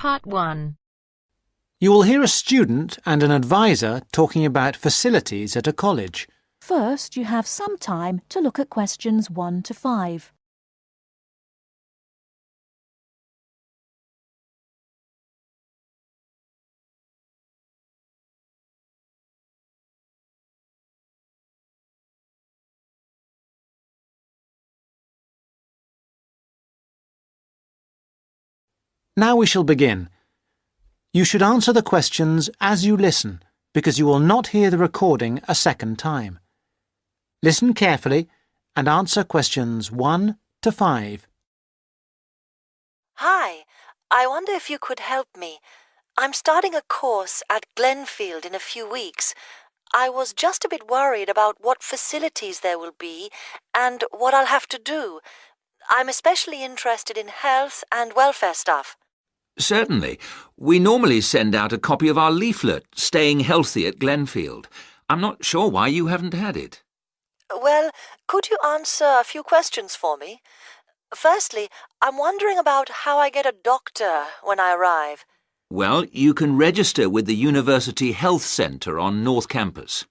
Part 1. You will hear a student and an advisor talking about facilities at a college. First, you have some time to look at questions 1 to 5. Now we shall begin. You should answer the questions as you listen, because you will not hear the recording a second time. Listen carefully and answer questions 1 to 5. Hi, I wonder if you could help me. I'm starting a course at Glenfield in a few weeks. I was just a bit worried about what facilities there will be and what I'll have to do. I'm especially interested in health and welfare stuff. Certainly. We normally send out a copy of our leaflet, Staying Healthy at Glenfield. I'm not sure why you haven't had it. Well, could you answer a few questions for me? Firstly, I'm wondering about how I get a doctor when I arrive. Well, you can register with the University Health Centre on North Campus.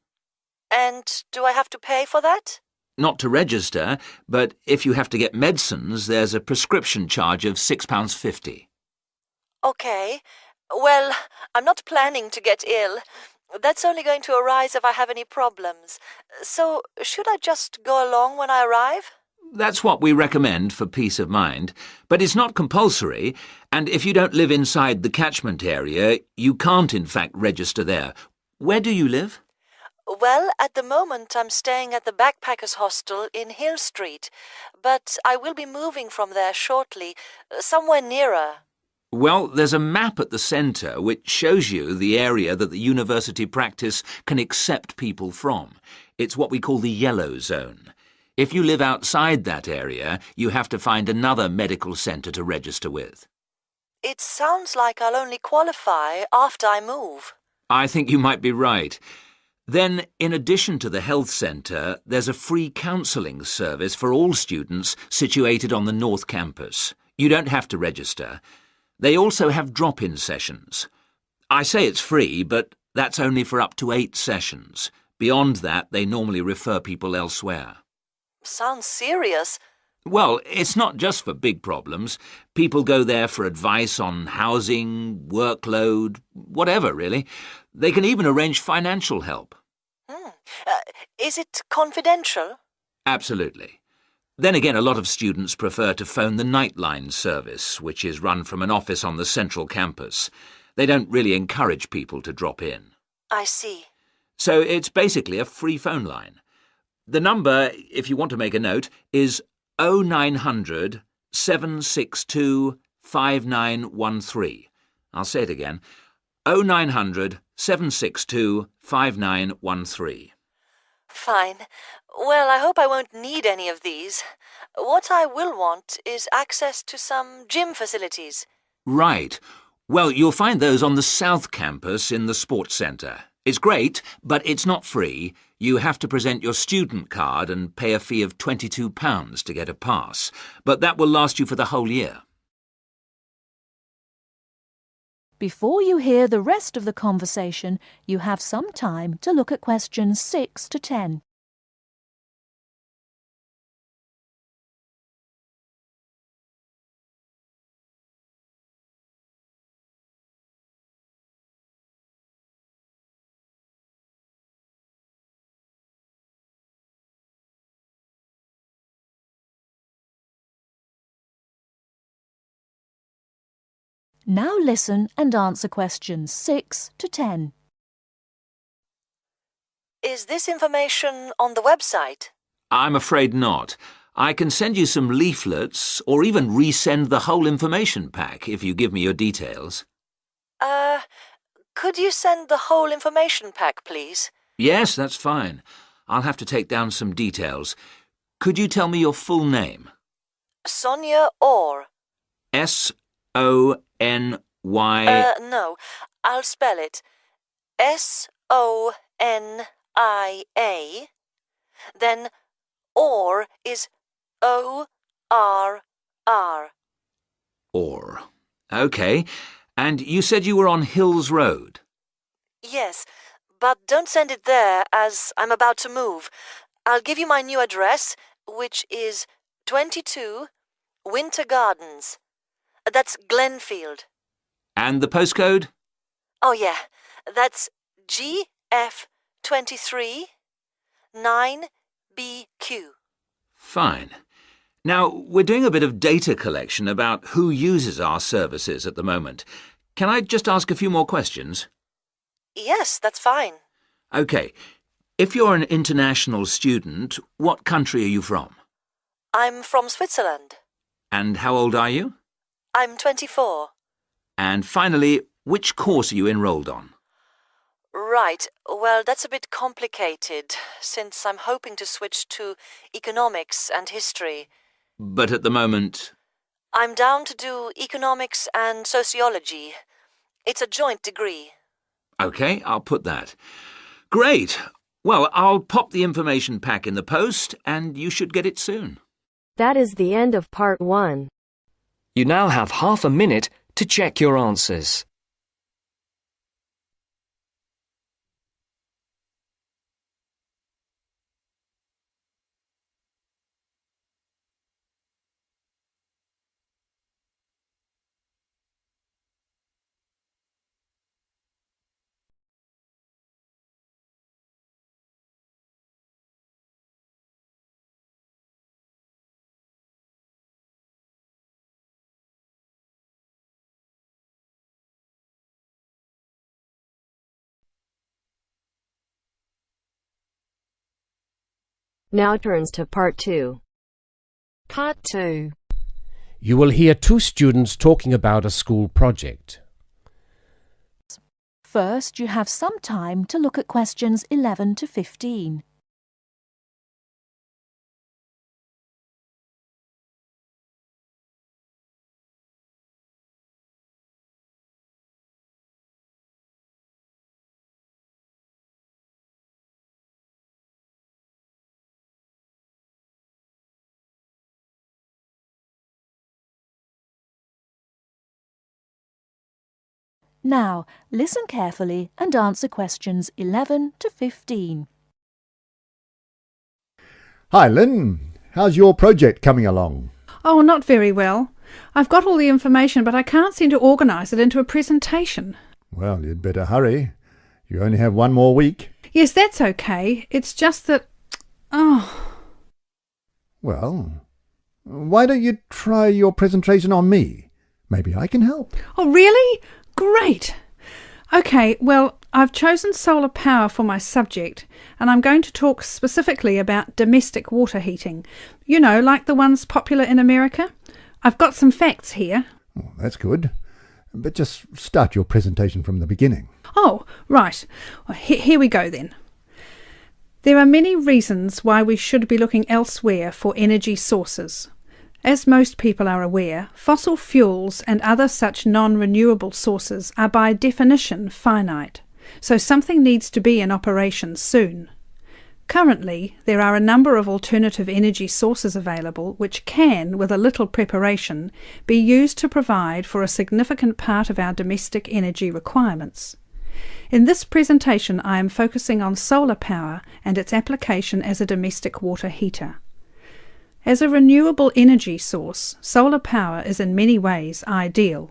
And do I have to pay for that? Not to register, but if you have to get medicines, there's a prescription charge of £6.50. Okay. Well, I'm not planning to get ill. That's only going to arise if I have any problems. So, should I just go along when I arrive? That's what we recommend for peace of mind, but it's not compulsory, and if you don't live inside the catchment area, you can't in fact register there. Where do you live? Well, at the moment I'm staying at the Backpackers Hostel in Hill Street, but I will be moving from there shortly, somewhere nearer. Well, there's a map at the centre which shows you the area that the university practice can accept people from. It's what we call the yellow zone. If you live outside that area, you have to find another medical centre to register with. It sounds like I'll only qualify after I move. I think you might be right. Then, in addition to the health centre, there's a free counselling service for all students situated on the North Campus. You don't have to register. They also have drop-in sessions. I say it's free, but that's only for up to 8 sessions. Beyond that, they normally refer people elsewhere. Sounds serious. Well, it's not just for big problems. People go there for advice on housing, workload, whatever, really. They can even arrange financial help. Is it confidential? Absolutely. Then again, a lot of students prefer to phone the Nightline service, which is run from an office on the central campus. They don't really encourage people to drop in. I see. So it's basically a free phone line. The number, if you want to make a note, is 0900 762 5913. I'll say it again. 0900 762 5913. Fine. Well, I hope I won't need any of these. What I will want is access to some gym facilities. Right. Well, you'll find those on the South Campus in the Sports Centre. It's great, but it's not free. You have to present your student card and pay a fee of £22 to get a pass. But that will last you for the whole year. Before you hear the rest of the conversation, you have some time to look at questions 6 to 10. Now listen and answer questions 6 to 10. Is this information on the website? I'm afraid not. I can send you some leaflets or even resend the whole information pack if you give me your details. Could you send the whole information pack, please? Yes, that's fine. I'll have to take down some details. Could you tell me your full name? Sonia Orr. S-O-N-Y... No, I'll spell it. S-O-N-I-A. Then Orr is O-R-R. Orr. OK. And you said you were on Hills Road? Yes, but don't send it there as I'm about to move. I'll give you my new address, which is 22 Winter Gardens. That's Glenfield. And the postcode? Oh, yeah, that's GF23 9BQ. Fine. Now, we're doing a bit of data collection about who uses our services at the moment. Can I just ask a few more questions? Yes, that's fine. OK. If you're an international student, what country are you from? I'm from Switzerland. And how old are you? I'm 24. And finally, which course are you enrolled on? Right, well, that's a bit complicated, since I'm hoping to switch to economics and history. But at the moment... I'm down to do economics and sociology. It's a joint degree. OK, I'll put that. Great. Well, I'll pop the information pack in the post, and you should get it soon. That is the end of part 1. You now have half a minute to check your answers. Now turns to part 2. Part 2. You will hear two students talking about a school project. First, you have some time to look at questions 11 to 15. Now, listen carefully and answer questions 11 to 15. Hi, Lynn. How's your project coming along? Oh, not very well. I've got all the information, but I can't seem to organise it into a presentation. Well, you'd better hurry. You only have one more week. Yes, that's okay. It's just that... Oh. Well, why don't you try your presentation on me? Maybe I can help. Oh, really? Great. Okay, well, I've chosen solar power for my subject, and I'm going to talk specifically about domestic water heating. You know, like the ones popular in America. I've got some facts here. Oh, that's good. But just start your presentation from the beginning. Oh, right. Well, here we go then. There are many reasons why we should be looking elsewhere for energy sources. As most people are aware, fossil fuels and other such non-renewable sources are by definition finite, so something needs to be in operation soon. Currently, there are a number of alternative energy sources available which can, with a little preparation, be used to provide for a significant part of our domestic energy requirements. In this presentation, I am focusing on solar power and its application as a domestic water heater. As a renewable energy source, solar power is in many ways ideal.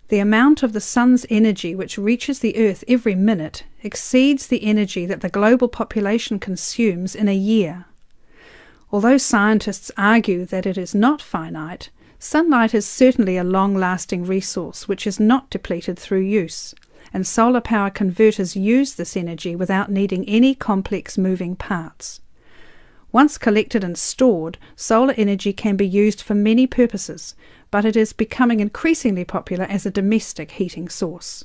The amount of the sun's energy which reaches the earth every minute exceeds the energy that the global population consumes in a year. Although scientists argue that it is not finite, sunlight is certainly a long-lasting resource which is not depleted through use, and solar power converters use this energy without needing any complex moving parts. Once collected and stored, solar energy can be used for many purposes, but it is becoming increasingly popular as a domestic heating source.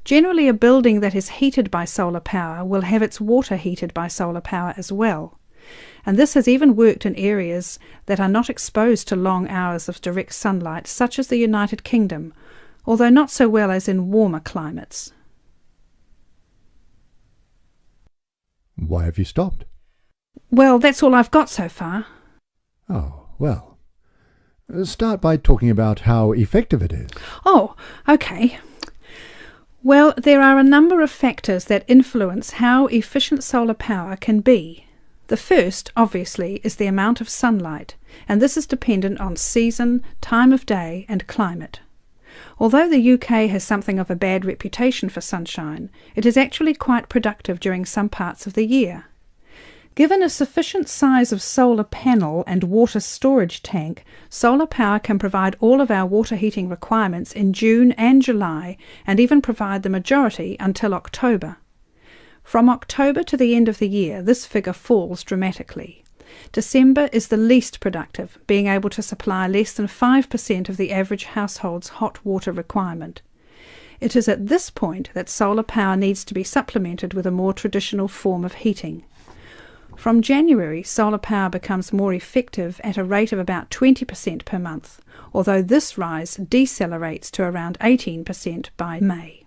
Generally, a building that is heated by solar power will have its water heated by solar power as well, and this has even worked in areas that are not exposed to long hours of direct sunlight, such as the United Kingdom, although not so well as in warmer climates. Why have you stopped? Well, that's all I've got so far. Oh, well. Start by talking about how effective it is. Oh, OK. Well, there are a number of factors that influence how efficient solar power can be. The first, obviously, is the amount of sunlight, and this is dependent on season, time of day, and climate. Although the UK has something of a bad reputation for sunshine, it is actually quite productive during some parts of the year. Given a sufficient size of solar panel and water storage tank, solar power can provide all of our water heating requirements in June and July, and even provide the majority until October. From October to the end of the year, this figure falls dramatically. December is the least productive, being able to supply less than 5% of the average household's hot water requirement. It is at this point that solar power needs to be supplemented with a more traditional form of heating. From January, solar power becomes more effective at a rate of about 20% per month, although this rise decelerates to around 18% by May.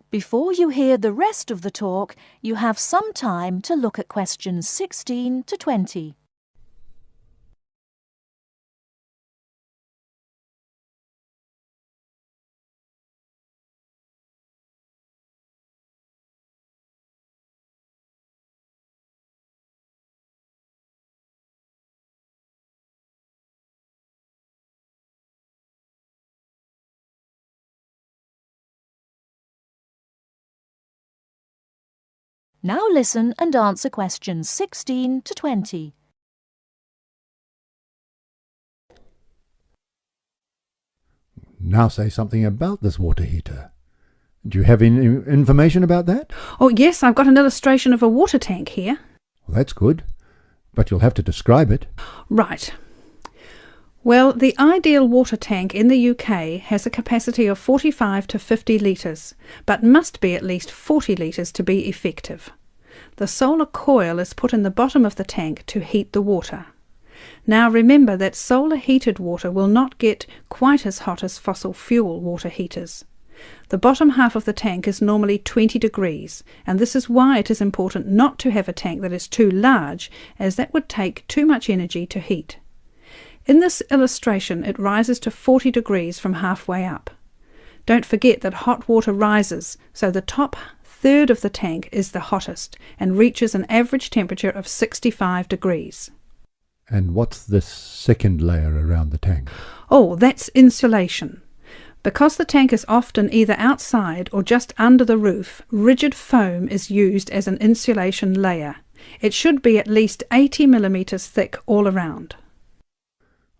Before you hear the rest of the talk, you have some time to look at questions 16 to 20. Now listen and answer questions 16 to 20. Now say something about this water heater. Do you have any information about that? Oh yes, I've got an illustration of a water tank here. Well, that's good, but you'll have to describe it. Right. Well, the ideal water tank in the UK has a capacity of 45 to 50 litres, but must be at least 40 litres to be effective. The solar coil is put in the bottom of the tank to heat the water. Now remember that solar heated water will not get quite as hot as fossil fuel water heaters. The bottom half of the tank is normally 20 degrees, and this is why it is important not to have a tank that is too large, as that would take too much energy to heat. In this illustration, it rises to 40 degrees from halfway up. Don't forget that hot water rises, so the top third of the tank is the hottest and reaches an average temperature of 65 degrees. And what's this second layer around the tank? Oh, that's insulation. Because the tank is often either outside or just under the roof, rigid foam is used as an insulation layer. It should be at least 80 millimetres thick all around.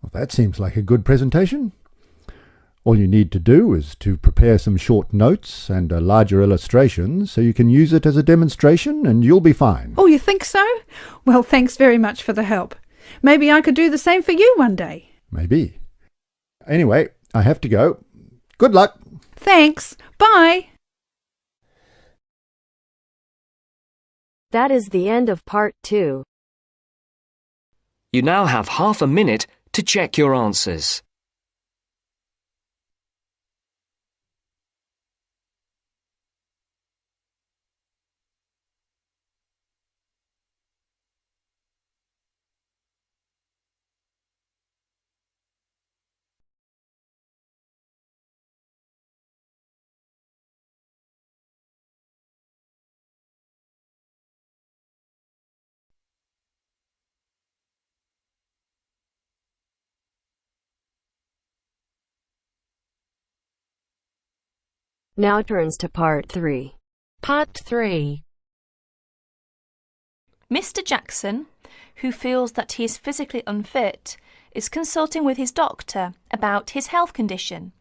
Well, that seems like a good presentation. All you need to do is to prepare some short notes and a larger illustration so you can use it as a demonstration and you'll be fine. Oh, you think so? Well, thanks very much for the help. Maybe I could do the same for you one day. Maybe. Anyway, I have to go. Good luck. Thanks. Bye. That is the end of part 2. You now have half a minute to check your answers. Now turns to part 3. Part 3. Mr. Jackson, who feels that he is physically unfit, is consulting with his doctor about his health condition.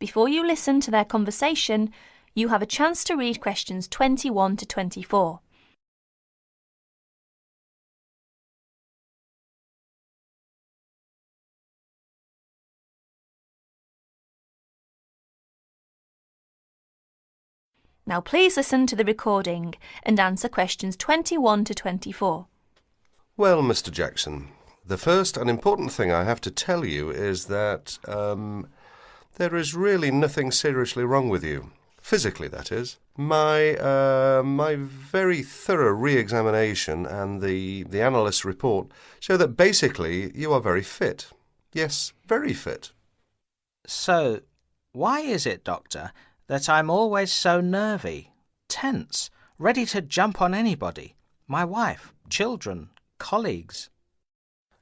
Before you listen to their conversation, you have a chance to read questions 21 to 24. Now please listen to the recording and answer questions 21 to 24. Well, Mr. Jackson, the first and important thing I have to tell you is that there is really nothing seriously wrong with you. Physically, that is. My very thorough re-examination and the analyst's report show that basically you are very fit. Yes, very fit. So, why is it, Doctor, that I'm always so nervy, tense, ready to jump on anybody? My wife, children, colleagues.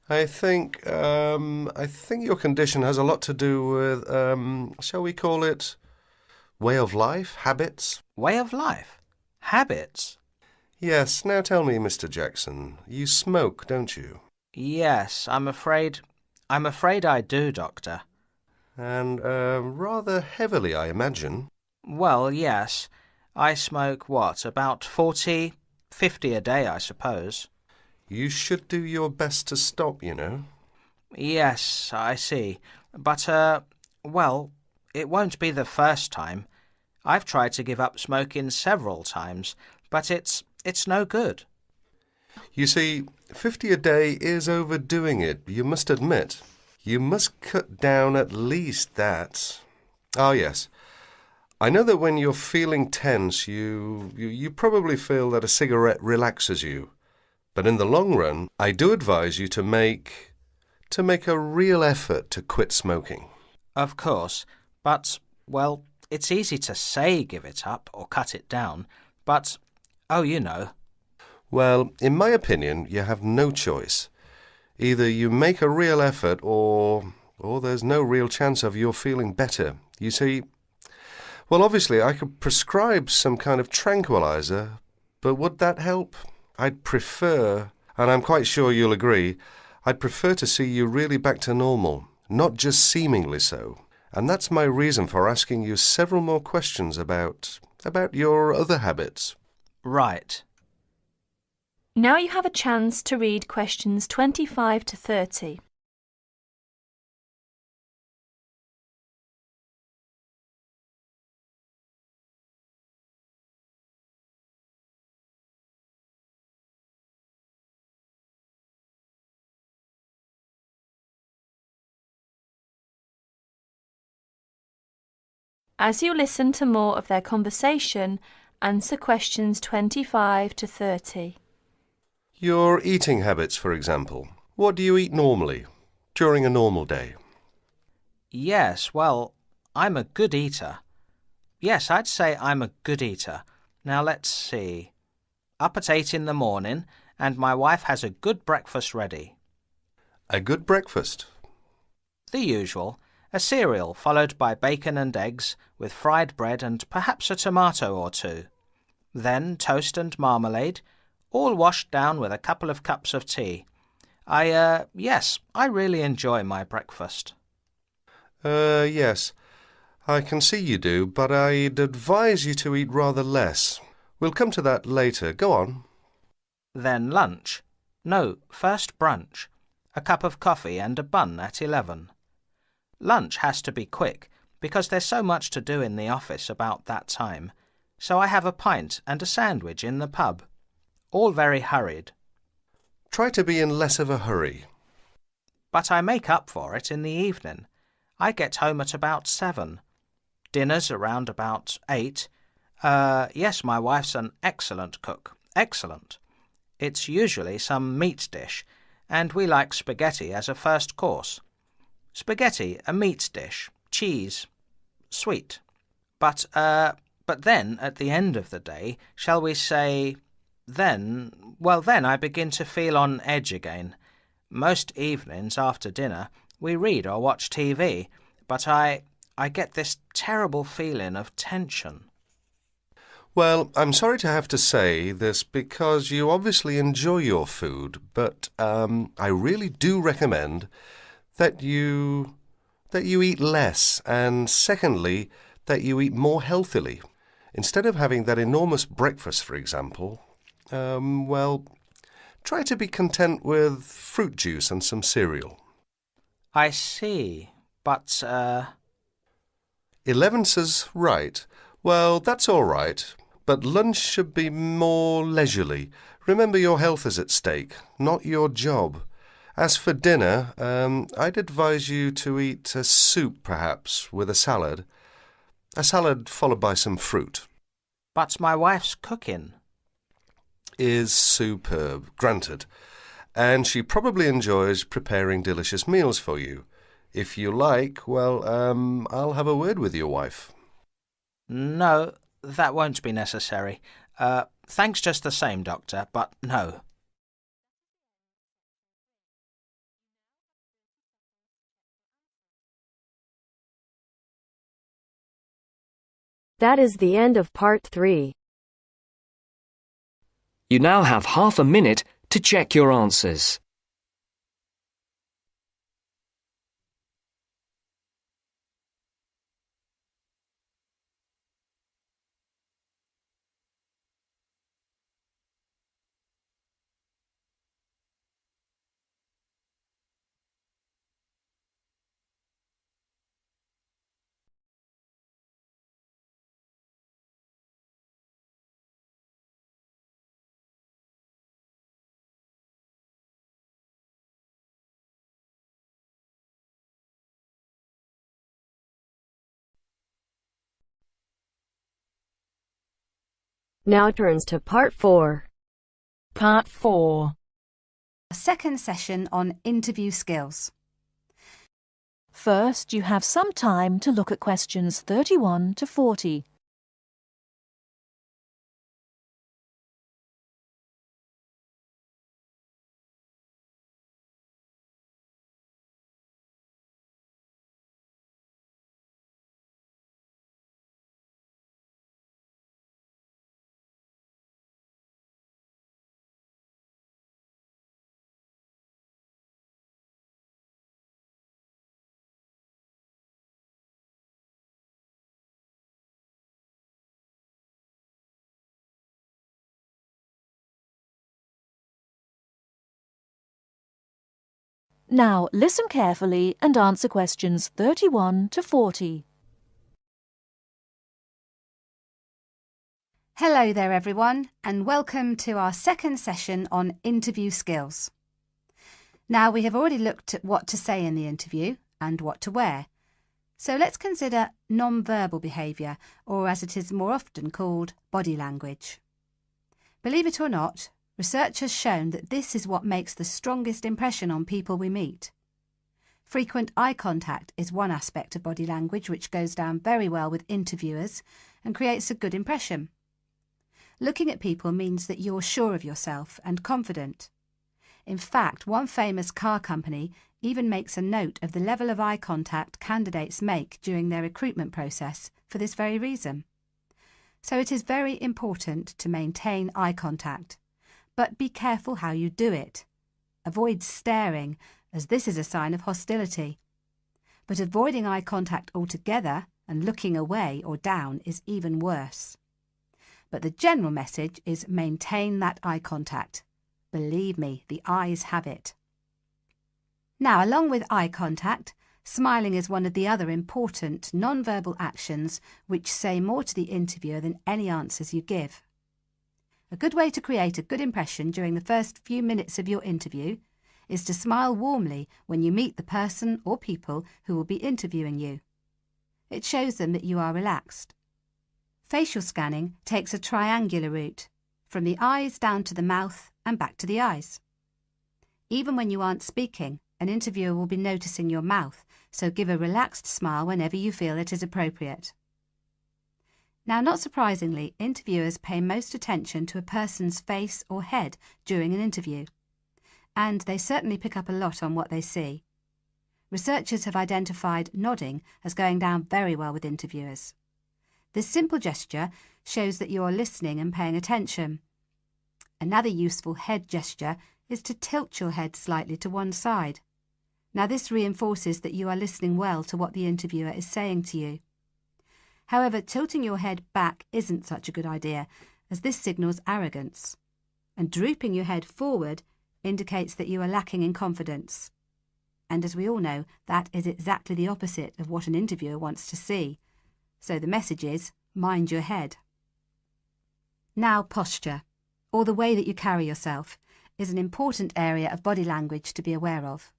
I think your condition has a lot to do with, shall we call it, way of life, habits? Way of life? Habits? Yes, now tell me, Mr. Jackson, you smoke, don't you? Yes, I'm afraid I do, Doctor. And rather heavily, I imagine. Well, yes. I smoke, about 40, 50 a day, I suppose. You should do your best to stop, you know. Yes, I see. But, it won't be the first time. I've tried to give up smoking several times, but it's no good. You see, 50 a day is overdoing it, you must admit. You must cut down at least that. Ah, yes. I know that when you're feeling tense, you probably feel that a cigarette relaxes you. But in the long run, I do advise you to make a real effort to quit smoking. Of course, but, well, it's easy to say give it up or cut it down, but, oh, you know. Well, in my opinion, you have no choice. Either you make a real effort or there's no real chance of your feeling better. You see, well, obviously I could prescribe some kind of tranquilizer, but would that help? I'd prefer, and I'm quite sure you'll agree, I'd prefer to see you really back to normal, not just seemingly so. And that's my reason for asking you several more questions about your other habits. Right. Now you have a chance to read questions 25 to 30. As you listen to more of their conversation, answer questions 25 to 30. Your eating habits, for example. What do you eat normally, during a normal day? Yes, well, I'm a good eater. Yes, I'd say I'm a good eater. Now let's see. Up at 8 in the morning, and my wife has a good breakfast ready. A good breakfast? The usual. A cereal followed by bacon and eggs with fried bread and perhaps a tomato or two. Then toast and marmalade, all washed down with a couple of cups of tea. Yes, I really enjoy my breakfast. Yes. I can see you do, but I'd advise you to eat rather less. We'll come to that later. Go on. Then lunch. No, first brunch. A cup of coffee and a bun at 11. Lunch has to be quick, because there's so much to do in the office about that time, so I have a pint and a sandwich in the pub. All very hurried. Try to be in less of a hurry. But I make up for it in the evening. I get home at about 7. Dinner's around about 8. Yes, my wife's an excellent cook. Excellent. It's usually some meat dish, and we like spaghetti as a first course. Spaghetti, a meat dish, cheese, sweet. But then, at the end of the day, shall we say, then I begin to feel on edge again. Most evenings after dinner we read or watch TV, but I get this terrible feeling of tension. Well, I'm sorry to have to say this because you obviously enjoy your food, but I really do recommend that you eat less, and secondly, that you eat more healthily. Instead of having that enormous breakfast, for example, try to be content with fruit juice and some cereal. I see, but 11 says right. Well, that's all right, but lunch should be more leisurely. Remember, your health is at stake, not your job. As for dinner, I'd advise you to eat a soup, perhaps, with a salad. A salad followed by some fruit. But my wife's cooking is superb, granted. And she probably enjoys preparing delicious meals for you. If you like, well, I'll have a word with your wife. No, that won't be necessary. Thanks just the same, Doctor, but no. That is the end of part 3. You now have half a minute to check your answers. Now turns to part 4. Part 4. A second session on interview skills. First, you have some time to look at questions 31 to 40. Now listen carefully and answer questions 31 to 40. Hello there everyone, and welcome to our second session on interview skills. Now we have already looked at what to say in the interview and what to wear. So let's consider non-verbal behaviour, or as it is more often called, body language. Believe it or not, research has shown that this is what makes the strongest impression on people we meet. Frequent eye contact is one aspect of body language which goes down very well with interviewers and creates a good impression. Looking at people means that you're sure of yourself and confident. In fact, one famous car company even makes a note of the level of eye contact candidates make during their recruitment process for this very reason. So it is very important to maintain eye contact. But be careful how you do it. Avoid staring, as this is a sign of hostility. But avoiding eye contact altogether and looking away or down is even worse. But the general message is maintain that eye contact. Believe me, the eyes have it. Now, along with eye contact, smiling is one of the other important non-verbal actions which say more to the interviewer than any answers you give. A good way to create a good impression during the first few minutes of your interview is to smile warmly when you meet the person or people who will be interviewing you. It shows them that you are relaxed. Facial scanning takes a triangular route, from the eyes down to the mouth and back to the eyes. Even when you aren't speaking, an interviewer will be noticing your mouth, so give a relaxed smile whenever you feel it is appropriate. Now, not surprisingly, interviewers pay most attention to a person's face or head during an interview, and they certainly pick up a lot on what they see. Researchers have identified nodding as going down very well with interviewers. This simple gesture shows that you are listening and paying attention. Another useful head gesture is to tilt your head slightly to one side. Now, this reinforces that you are listening well to what the interviewer is saying to you. However, tilting your head back isn't such a good idea, as this signals arrogance. And drooping your head forward indicates that you are lacking in confidence. And as we all know, that is exactly the opposite of what an interviewer wants to see. So the message is, mind your head. Now, posture, or the way that you carry yourself, is an important area of body language to be aware of.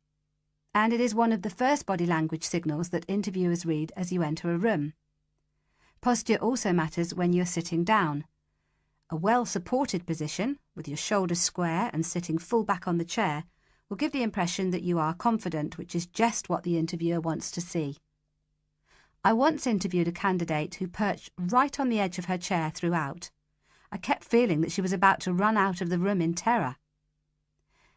And it is one of the first body language signals that interviewers read as you enter a room. Posture also matters when you're sitting down. A well-supported position, with your shoulders square and sitting full back on the chair, will give the impression that you are confident, which is just what the interviewer wants to see. I once interviewed a candidate who perched right on the edge of her chair throughout. I kept feeling that she was about to run out of the room in terror.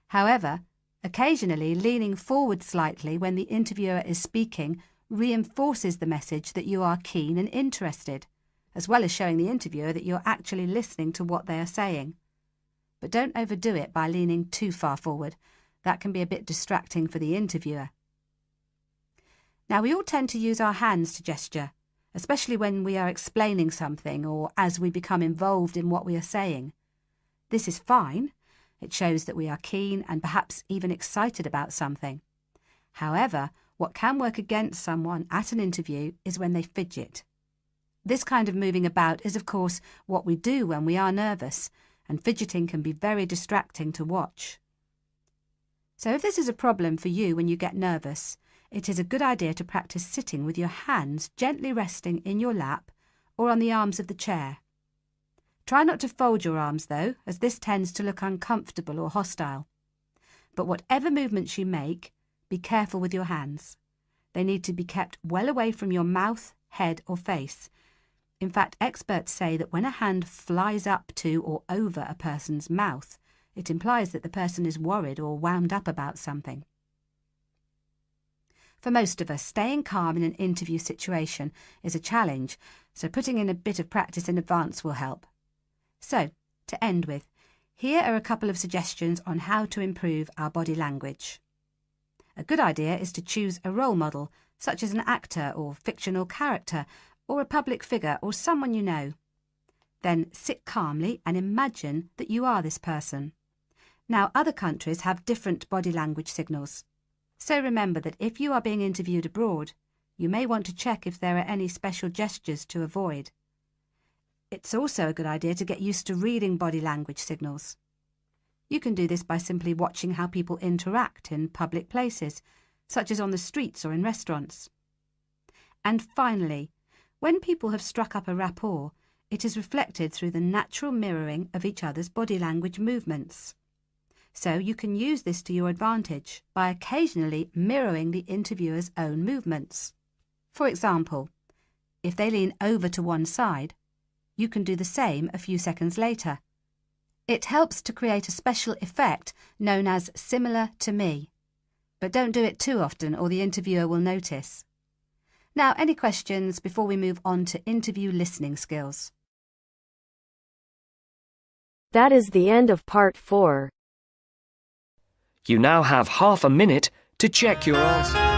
However, occasionally leaning forward slightly when the interviewer is speaking reinforces the message that you are keen and interested, as well as showing the interviewer that you're actually listening to what they are saying. But don't overdo it by leaning too far forward. That can be a bit distracting for the interviewer. Now, we all tend to use our hands to gesture, especially when we are explaining something or as we become involved in what we are saying. This is fine. It shows that we are keen and perhaps even excited about something. However, what can work against someone at an interview is when they fidget. This kind of moving about is, of course, what we do when we are nervous, and fidgeting can be very distracting to watch. So if this is a problem for you when you get nervous, it is a good idea to practice sitting with your hands gently resting in your lap or on the arms of the chair. Try not to fold your arms though, as this tends to look uncomfortable or hostile. But whatever movements you make, be careful with your hands. They need to be kept well away from your mouth, head or face. In fact, experts say that when a hand flies up to or over a person's mouth, it implies that the person is worried or wound up about something. For most of us, staying calm in an interview situation is a challenge, so putting in a bit of practice in advance will help. So, to end with, here are a couple of suggestions on how to improve our body language. A good idea is to choose a role model, such as an actor or fictional character, or a public figure or someone you know. Then sit calmly and imagine that you are this person. Now, other countries have different body language signals. So remember that if you are being interviewed abroad, you may want to check if there are any special gestures to avoid. It's also a good idea to get used to reading body language signals. You can do this by simply watching how people interact in public places, such as on the streets or in restaurants. And finally, when people have struck up a rapport, it is reflected through the natural mirroring of each other's body language movements. So you can use this to your advantage by occasionally mirroring the interviewer's own movements. For example, if they lean over to one side, you can do the same a few seconds later. It helps to create a special effect known as similar to me. But don't do it too often or the interviewer will notice. Now, any questions before we move on to interview listening skills? That is the end of part 4. You now have half a minute to check your answer.